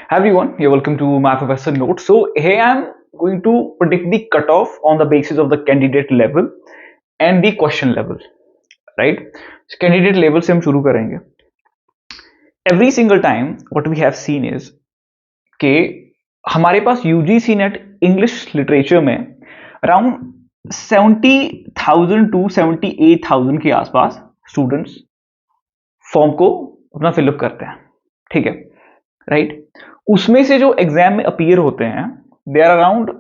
Hi everyone, you're welcome to my Professor Note. So here I'm going to predict the cutoff on the basis of the candidate level and the question level, right? So candidate level से हम शुरू करेंगे. Every single time what we have seen is कि हमारे पास UGC net English literature में around 70,000 to 78,000 के आसपास students form को अपना फिलअप करते हैं, ठीक है, राइट? उसमें से जो एग्जाम में अपीयर होते हैं they are around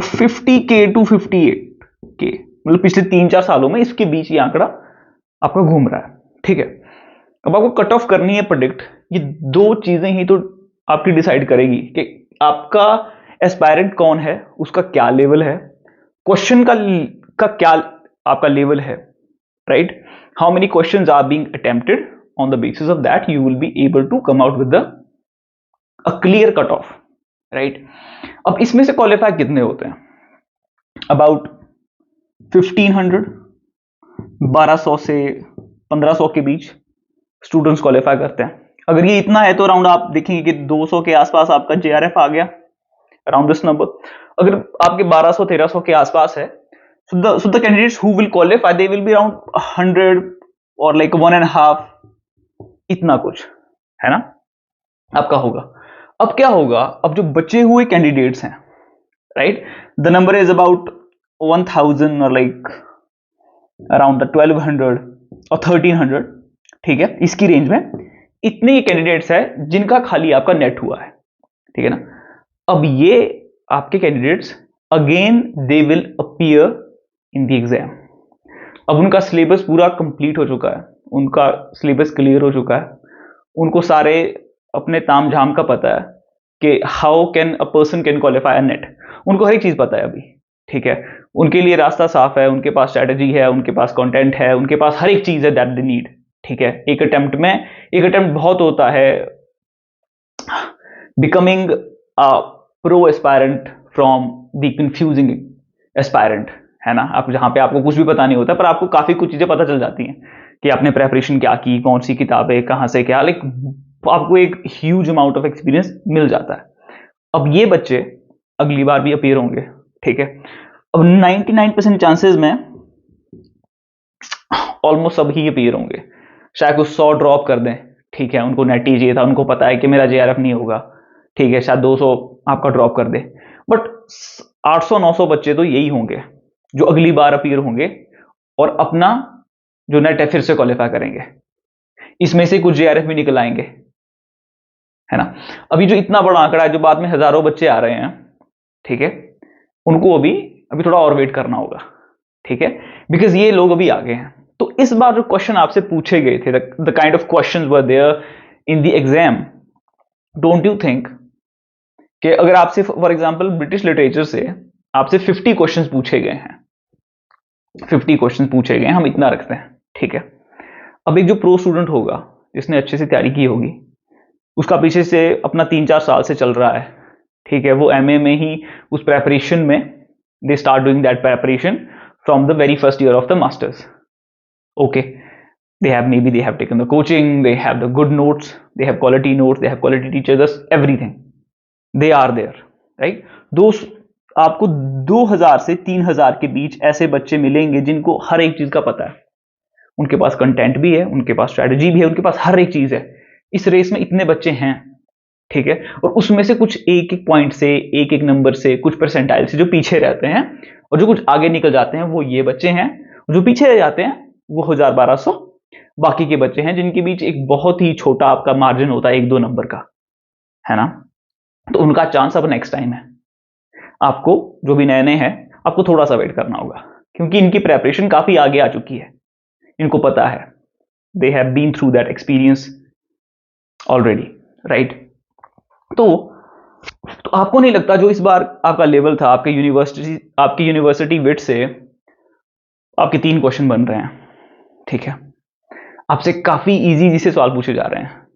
50K to 58K, मतलब पिछले 3-4 सालों में इसके बीच ये आंकड़ा आपका घूम रहा है, ठीक है. अब आपको कट ऑफ करनी है प्रेडिक्ट. ये दो चीजें ही तो आपकी डिसाइड करेगी कि आपका एस्पायरेंट कौन है, उसका क्या लेवल है, क्वेश्चन का क्या आपका लेवल है, right? How many questions are being attempted. On the basis of that you will be able to come out with a clear cut off, right? अब इसमें से क्वालिफाई कितने होते हैं? अबाउट 1500, 1200 से 1500 के बीच स्टूडेंट्स क्वालिफाई करते हैं. अगर ये इतना है तो अराउंड आप देखेंगे कि 200 के आसपास आपका JRF आ गया, अराउंड दिस नंबर. अगर आपके 1200-1300 के आसपास है, so the candidates who will qualify they will be around 100 or like 1.5, इतना कुछ है ना आपका होगा. अब क्या होगा, अब जो बचे हुए कैंडिडेट्स हैं, right, the number is about 1000 और लाइक अराउंड 1200 और 1300, ठीक है, इसकी रेंज में इतने ही कैंडिडेट्स हैं जिनका खाली आपका नेट हुआ है, ठीक है ना. अब ये आपके candidates again they will appear in the exam. अब उनका सिलेबस पूरा कंप्लीट हो चुका है, उनका सिलेबस क्लियर हो चुका है, उनको सारे अपने ताम झाम का पता है कि how can a person can qualify a net. उनको हर एक चीज पता है अभी, ठीक है. उनके लिए रास्ता साफ है, उनके पास स्ट्रेटजी है, उनके पास कंटेंट है, उनके पास हर एक चीज है दैट दे नीड, ठीक है. एक अटेम्प्ट बहुत होता है becoming a pro aspirant from the confusing aspirant, है ना. आप जहां पे आपको कुछ भी पता नहीं होता पर आपको काफी कुछ चीजें पता चल जाती हैं कि आपने प्रेपरेशन क्या की, कौन सी किताबें, कहां से क्या, लाइक आपको एक ह्यूज अमाउंट ऑफ एक्सपीरियंस मिल जाता है. अब ये बच्चे अगली बार भी अपीयर होंगे, ठीक है. अब 99% चांसेस में ऑलमोस्ट सब ही अपीयर होंगे. शायद कुछ 100 ड्रॉप कर दें, ठीक है, उनको नेट ही चाहिए था, उनको पता है कि मेरा JRF नहीं होगा, ठीक है, शायद 200 आपका ड्रॉप कर दे. बट 800-900 बच्चे तो यही होंगे जो अगली बार अपीयर होंगे और अपना जो नेट है फिर से क्वालिफाई करेंगे. इसमें से कुछ JRF भी निकल आएंगे, है ना. अभी जो इतना बड़ा आंकड़ा है, जो बाद में हजारों बच्चे आ रहे हैं, ठीक है, उनको अभी थोड़ा और वेट करना होगा, ठीक है, बिकॉज ये लोग अभी आगे हैं. तो इस बार जो क्वेश्चन आपसे पूछे गए थे, the kind of questions were there in the exam, don't you think कि अगर आपसे फॉर एग्जांपल ब्रिटिश लिटरेचर से आपसे 50 क्वेश्चंस पूछे गए हैं, 50 क्वेश्चंस पूछे गए हैं, हम इतना रखते हैं, ठीक है. अब एक जो प्रो स्टूडेंट होगा जिसने अच्छे से तैयारी की होगी, उसका पीछे से अपना 3-4 साल से चल रहा है, ठीक है, वो MA में ही उस प्रेपरेशन में they start doing that preparation from the very first year of the masters. Okay, they have taken the coaching, they have the good notes, they have quality notes, they have quality teachers, everything they are there, right? आपको 2000 से 3000 के बीच ऐसे बच्चे मिलेंगे जिनको हर एक चीज का पता है. उनके पास कंटेंट भी है, उनके पास स्ट्रेटजी भी है, उनके पास हर एक चीज है. इस रेस में इतने बच्चे हैं, ठीक है, और उसमें से कुछ एक एक पॉइंट से, एक एक नंबर से, कुछ परसेंटाइल से जो पीछे रहते हैं और जो कुछ आगे निकल जाते हैं, वो ये बच्चे हैं. जो पीछे रह जाते हैं वो 1000-1200 बाकी के बच्चे हैं जिनके बीच एक बहुत ही छोटा आपका मार्जिन होता है, 1-2 नंबर का, है ना. तो उनका चांस अब नेक्स्ट टाइम है. आपको जो भी नए नए हैं, आपको थोड़ा सा वेट करना होगा क्योंकि इनकी प्रेपरेशन काफी आगे आ चुकी है. इनको पता है, they have been through that experience already, right. तो आपको नहीं लगता जो इस बार आपका लेवल था, आपकी यूनिवर्सिटी विट से आपके 3 क्वेश्चन बन रहे हैं, ठीक है, आपसे काफी इजी से सवाल पूछे जा रहे हैं.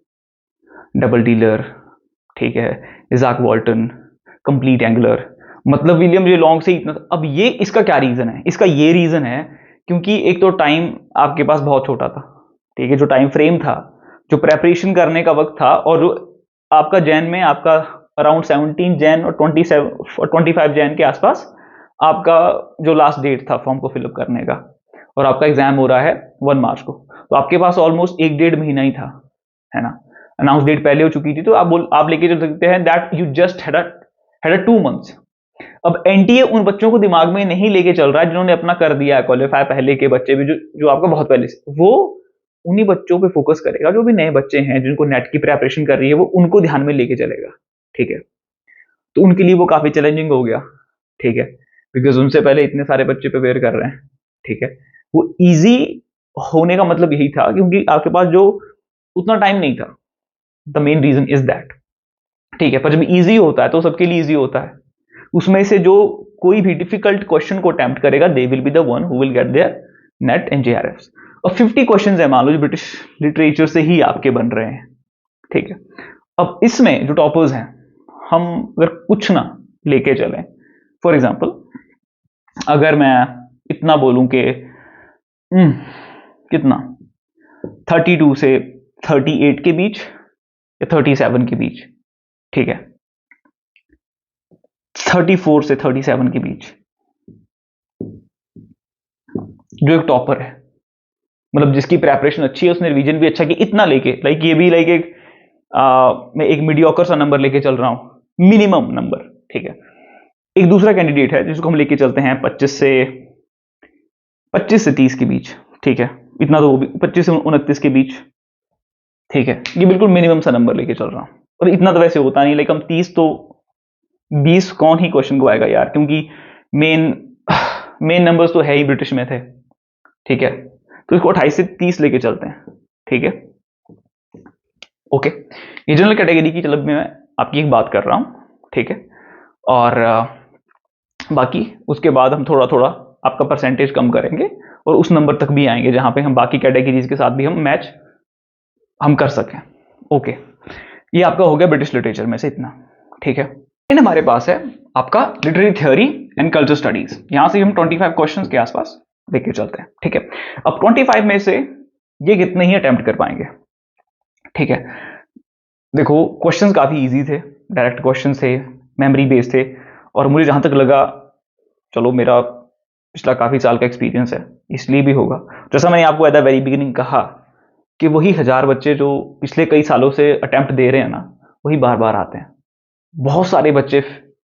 डबल डीलर, ठीक है, इजाक वॉल्टन, कंप्लीट एंगुलर, मतलब विलियम जे लॉन्ग से इतना. अब ये इसका क्या रीजन है? इसका ये रीजन है क्योंकि एक तो टाइम आपके पास बहुत छोटा था, ठीक है, जो टाइम फ्रेम था, जो प्रेपरेशन करने का वक्त था, और जो आपका जैन में आपका अराउंड 17 जैन और 25 जैन के आसपास आपका जो लास्ट डेट था फॉर्म को फिलअप करने का, और आपका एग्जाम हो रहा है 1 मार्च को, तो आपके पास ऑलमोस्ट 1-1.5 महीना ही था, है ना। अनाउंस डेट पहले हो चुकी थी, तो आप लेके चल सकते हैं that you just had a 2 months. अब एनटीए उन बच्चों को दिमाग में नहीं लेके चल रहा है जिन्होंने अपना कर दिया है क्वालिफाई, पहले के बच्चे भी जो आपका बहुत पहले से, वो उन्हीं बच्चों पे फोकस करेगा जो भी नए बच्चे हैं जिनको नेट की प्रिपरेशन कर रही है, वो उनको ध्यान में लेके चलेगा, ठीक है। तो उनके लिए वो काफी चैलेंजिंग हो गया, ठीक है, बिकॉज उनसे पहले इतने सारे बच्चे प्रिपेयर कर रहे हैं, ठीक है। वो इजी होने का मतलब यही था क्योंकि आपके पास जो उतना टाइम नहीं था, the main reason is that, ठीक है। पर जब इजी होता है तो सबके लिए इजी होता है, उसमें से जो कोई भी डिफिकल्ट क्वेश्चन को अटेम्प्ट करेगा they will be the one who will get there net and JRF. और 50 क्वेश्चन है मान लो जो ब्रिटिश लिटरेचर से ही आपके बन रहे हैं, ठीक है। अब इसमें जो टॉपर्स हैं, हम अगर कुछ ना लेके चलें, फॉर एग्जाम्पल अगर मैं इतना बोलूं कि कितना 32 से 38 के बीच या 37 के बीच, ठीक है, 34 से 37 के बीच, जो एक टॉपर है, मतलब जिसकी प्रेपरेशन अच्छी है, उसने रिवीजन भी अच्छा किया, इतना लेके लाइक ये भी लाइक एक मैं एक मीडियोकर सा नंबर लेके चल रहा हूं, मिनिमम नंबर, ठीक है। एक दूसरा कैंडिडेट है जिसको हम लेके चलते हैं 25 से 30 के बीच, ठीक है, इतना तो वो भी 25 से 29 के बीच, ठीक है। ये बिल्कुल मिनिमम सा नंबर लेके चल रहा हूं, और इतना तो वैसे होता नहीं, लाइक हम 30 तो 20 कौन ही क्वेश्चन को आएगा यार, क्योंकि मेन नंबर्स तो है ही ब्रिटिश में थे, ठीक है। तो इसको 28 से 30 लेके चलते हैं, ठीक है, ओके। ये जनरल कैटेगरी की चलब में मैं आपकी एक बात कर रहा हूं, ठीक है। और बाकी उसके बाद हम थोड़ा थोड़ा आपका परसेंटेज कम करेंगे और उस नंबर तक भी आएंगे जहां पे हम बाकी कैटेगरीज के साथ भी हम मैच हम कर सकें, ओके। ये आपका हो गया ब्रिटिश लिटरेचर में से इतना, ठीक है। इन हमारे पास है आपका literary theory and culture studies, यहां से हम 25 क्वेश्चंस के आसपास लेके चलते हैं, ठीक है। अब 25 में से ये कितने ही अटेम्प्ट कर पाएंगे, ठीक है। देखो क्वेश्चंस काफी इजी थे, डायरेक्ट क्वेश्चन थे, मेमोरी बेस्ड थे, और मुझे जहां तक लगा, चलो मेरा पिछला काफी साल का एक्सपीरियंस है इसलिए भी होगा, जैसा मैंने आपको एट द वेरी बिगिनिंग कहा कि वही 1000 बच्चे जो पिछले कई सालों से अटेम्प्ट दे रहे हैं ना, वही बार बार आते हैं। बहुत सारे बच्चे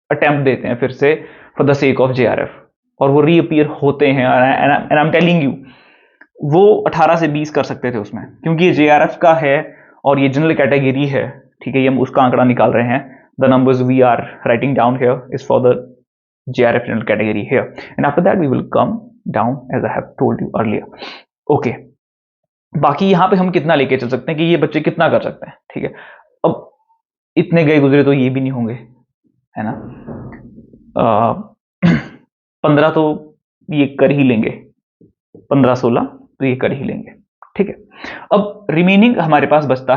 अटेम्प्ट देते हैं फिर से for the sake of JRF, और वो रीअपीयर होते हैं, and I am telling you वो 18 से 20 कर सकते थे उसमें, क्योंकि ये जेआरएफ का है और ये जनरल कैटेगरी है, ठीक है। ये हम उसका आंकड़ा निकाल रहे हैं, the numbers we are writing down here is for the JRF general category here, and after that we will come down as I have told you earlier, okay। बाकी यहाँ पे हम कितना लेके चल सकते हैं कि ये बच्चे कितना कर सकते हैं, ठीक है। अब इतने गए गुजरे तो ये भी नहीं होंगे, है ना। 15 तो ये कर ही लेंगे, 15-16 तो ये कर ही लेंगे, ठीक है। अब रिमेनिंग हमारे पास बचता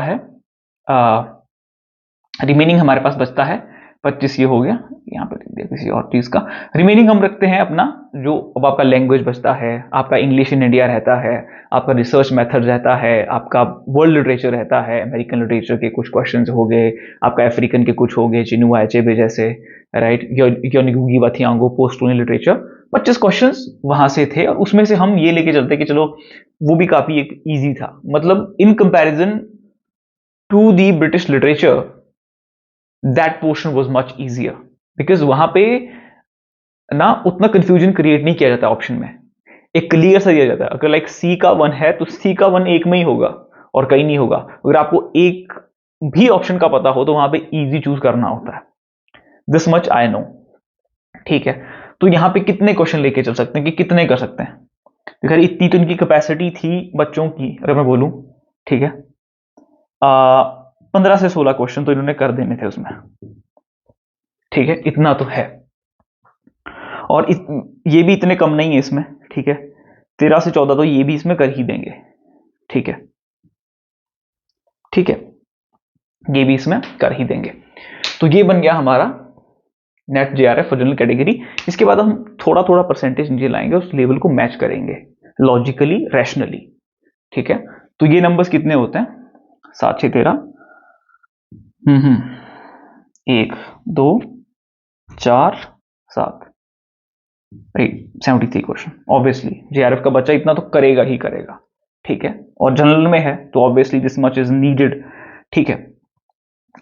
है 25, ये हो गया, यहाँ पे लिख दिया किसी और चीज का। रिमेनिंग हम रखते हैं अपना जो अब आपका लैंग्वेज बचता है, आपका इंग्लिश इन इंडिया रहता है, आपका रिसर्च मेथड रहता है, आपका वर्ल्ड लिटरेचर रहता है, अमेरिकन लिटरेचर के कुछ क्वेश्चन हो गए, आपका अफ्रीकन के कुछ हो गए, चिनुआ एचेबे जैसे, right, Ngugi wa Thiong'o post colonial literature, 25 question वहां से थे, और उसमें से हम ये लेके चलते कि चलो वो भी काफी एक ईजी था, मतलब in comparison to the British literature that portion was much easier because वहां पे ना उतना कंफ्यूजन क्रिएट नहीं किया जाता ऑप्शन में, एक क्लियर सा दिया जाता है। अगर लाइक सी का 1 है तो सी का 1 एक में ही होगा और कहीं नहीं होगा। अगर आपको एक भी ऑप्शन का पता हो तो वहां पे इजी चूज करना होता है, दिस मच आई नो, ठीक है। तो यहाँ पे कितने क्वेश्चन लेके चल सकते हैं कि कितने कर सकते हैं, खैर इतनी तो इनकी कैपेसिटी थी बच्चों की, अगर मैं बोलूं, ठीक है। 15 से 16 क्वेश्चन तो इन्होंने कर देने थे उसमें, ठीक है, इतना तो है। और ये भी इतने कम नहीं है इसमें, ठीक है। 13 से 14 तो ये भी इसमें कर ही देंगे, ठीक है, ठीक है, ये भी इसमें कर ही देंगे। तो ये बन गया हमारा नेट जेआरएफ जनरल कैटेगरी। इसके बाद हम थोड़ा थोड़ा परसेंटेज नीचे लाएंगे, उस लेवल को मैच करेंगे लॉजिकली, रैशनली, ठीक है। तो ये नंबर्स कितने होते हैं, 7 6 13 1 2 4 7 73 क्वेश्चन। ऑब्वियसली जेआरएफ का बच्चा इतना तो करेगा ही करेगा, ठीक है। और जनरल में है तो obviously this much is needed, ठीक है।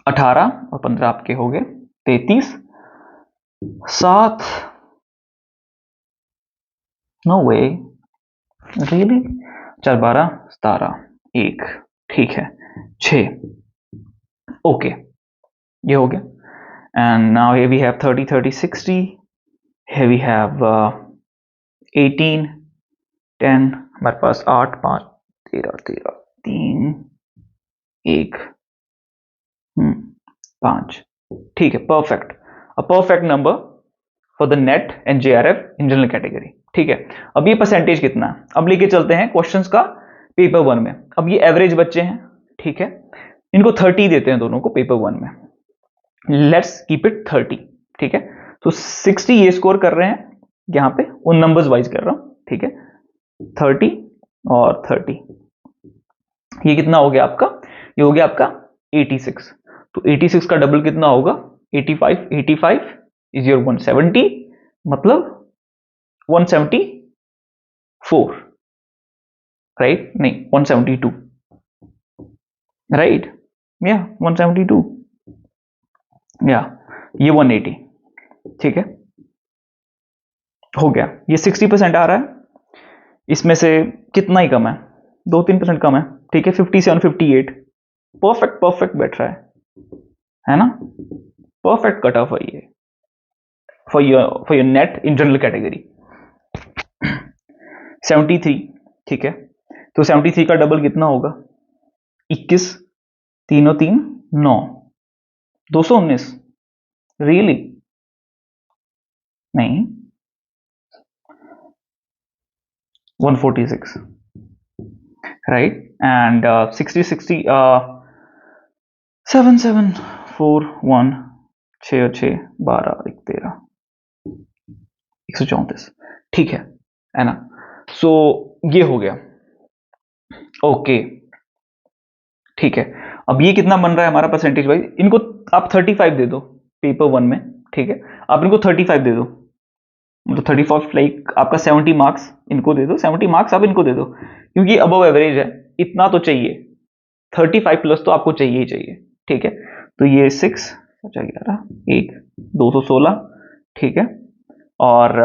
18 और 15 आपके हो गए 33, 7, नो वे, रियली, 4 12 17, 1, ठीक है, 6, ओके, ये हो गया। And now here we have 30 30 60, here we have 18 10, हमारे पास 8 5 13 13 3 1 5, ठीक है, perfect. A perfect number for the net and JRF in general category, ठीक है। अब ये परसेंटेज कितना है, अब लेके चलते हैं क्वेश्चंस का पेपर 1 में। अब ये एवरेज बच्चे हैं, ठीक है, इनको 30 देते हैं दोनों को पेपर 1 में। लेट्स कीप इट 30, ठीक है। तो 60 ये स्कोर कर रहे हैं, यहां पे उन नंबर्स वाइज कर रहा हूं, ठीक है। 30 और 30, ये कितना हो गया आपका, ये हो गया आपका 86। तो 86 का डबल कितना होगा, 85, 85 इज योर 170, मतलब 174, राइट, नहीं 172, राइट, या 172, या ये 180, ठीक है, हो गया। ये 60% आ रहा है, इसमें से कितना ही कम है, 2-3% कम है, ठीक है। 57 58, परफेक्ट परफेक्ट बैठ रहा है ना, परफेक्ट कट ऑफ है ये for your net in general category. 73, ठीक है। तो 73 का डबल कितना होगा, 21, 3 और 3 9, 219, रियली, नहीं 146, राइट। एंड 60 60 7 7 4 1 6 और 6 12 13 134, ठीक है ना। सो ये हो गया, ओके, ठीक है। अब ये कितना बन रहा है हमारा परसेंटेज वाइज, इनको आप 35 दे दो पेपर 1 में, ठीक है। आप इनको 35 दे दो, मतलब 35 लाइक आपका 70 मार्क्स इनको दे दो, 70 मार्क्स आप इनको दे दो, क्योंकि अबव एवरेज है, इतना तो चाहिए, 35 प्लस तो आपको चाहिए ही चाहिए, ठीक है। तो ये 6 11 1 216, ठीक है, और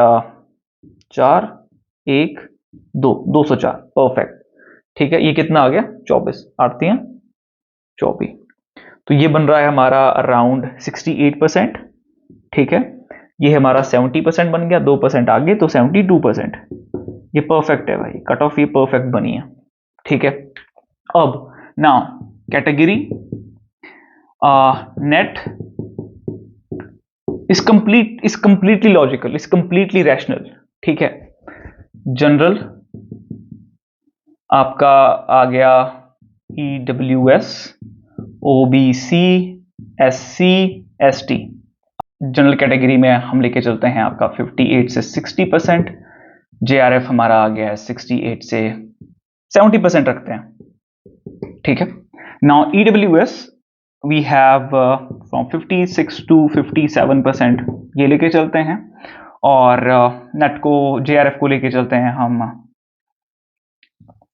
4 1 2 204, परफेक्ट, ठीक है। ये कितना आ गया, 24, 8 3 24, तो ये बन रहा है हमारा अराउंड 68%, ठीक है। ये हमारा 70% बन गया, 2% आगे तो 72%, ये परफेक्ट है भाई, कट ऑफ ये परफेक्ट बनी है, ठीक है। अब now category net is completely logical, is completely rational, ठीक है। जनरल आपका आ गया EWS, OBC, SC, ST। General category में हम लेके चलते हैं आपका 58 से 60%, JRF हमारा आ गया है 68 से 70% रखते हैं, ठीक है। Now EWS we have from 56 to 57%, ये लेके चलते हैं, और नेट को JRF को लेके चलते हैं हम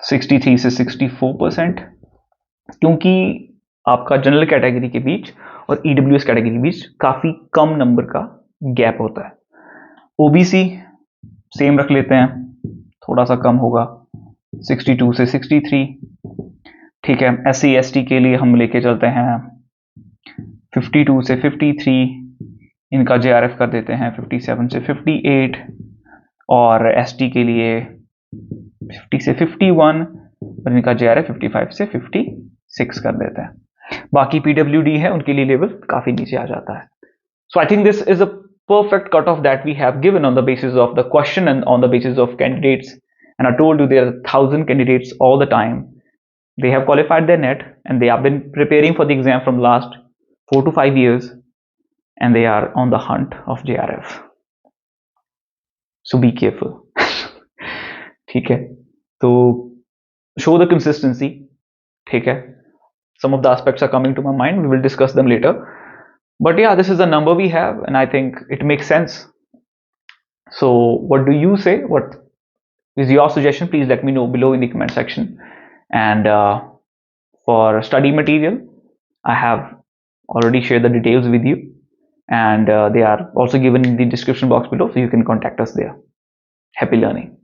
63 से 64%, क्योंकि आपका जनरल कैटेगरी के बीच और EWS कैटेगरी के बीच काफी कम नंबर का गैप होता है। OBC सेम रख लेते हैं, थोड़ा सा कम होगा, 62 से 63, ठीक है। SC ST के लिए हम लेके चलते हैं 52 से 53, इनका JRF कर देते हैं 57 से 58, और ST के लिए 50 से 51, और इनका JRF 55 से 56 कर देते हैं। बाकी PWD है, उनके लिए लेवल काफी नीचे आ जाता है। So I think this is a perfect cutoff that we have given on the basis of the question and on the basis of candidates. And I told you there are 1,000 candidates all the time. They have qualified their net and they have been preparing for the exam from last 4 to 5 years, and they are on the hunt of JRF. So be careful. ठीक है, तो show the consistency, ठीक है, some of the aspects are coming to my mind. We will discuss them later. But yeah, this is the number we have, and I think it makes sense. So what do you say? What is your suggestion? Please let me know below in the comment section. And for study material, I have already shared the details with you, and they are also given in the description box below, so you can contact us there. Happy learning.